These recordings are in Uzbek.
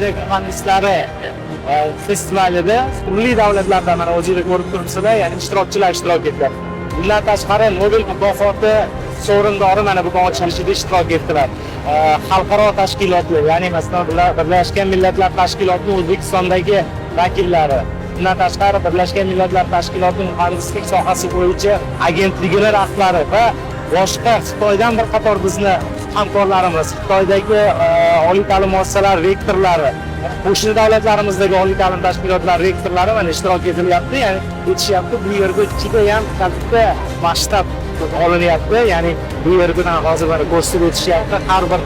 gelecek mühendislari festivalida turli davlatlardan mana o'zingiz ko'rib turibsizlar, ya'ni ishtirokchilar ishtirok etdilar. Bundan tashqari Nobel mukofoti sovrindori mana bugun ochilishida ishtirok etdilar. Xalqaro tashkilotlar, ya'ni masalan Birlashgan Millatlar Tashkilotining O'zbekistondagi vakillari, bundan tashqari Birlashgan Millatlar Tashkilotining muhandislik sohasi bo'yicha agentligining rahbari va boshqa Xitoydan bir qator bizni hamkorlarimiz, Xitoydagi oliy ta'lim muassasalari rektorlari, qo'shni davlatlarimizdagi oliy ta'lim tashkilotlari rektorlari mana ishtirok etilyapti, ya'ni yetishyapti. Bu yerda juda ham katta masshtab olinyapti, ya'ni bu yerdan hozir mana ko'rsatib o'tishyapti. Har bir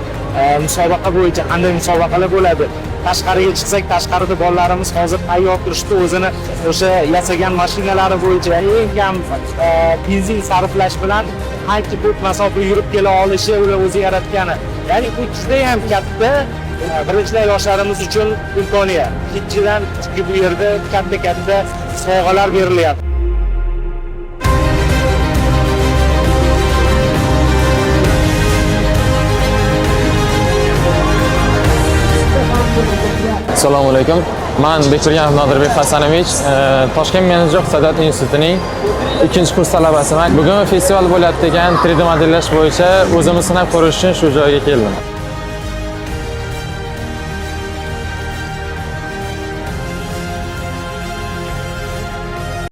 musobaqa bo'yicha qanday musobaqalar bo'ladi. Tashqariga chiqsak, tashqarida bolalarimiz hozir tayyor turishdi, o'zini o'sha yasagan mashinalari bo'yicha eng kam benzin sarflash bilan qancha ko'p masofa yurib kela olishi ular o'zi yaratgani. Ya'ni bu juda ham katta birinchidan yoshlarimiz uchun imkoniyat. Ikkinchidan bu yerda katta sovg'alar berilyapti. Assalomu alaykum. Men Bekirganov Nodirbek Hasanovich, Toshkent Menejer iqtisodiyot institutining 2-kurs talabasiman. Bugun festival bo'layotgan 3D modellash bo'yicha o'zimni sinab ko'rish uchun shu joyga keldim.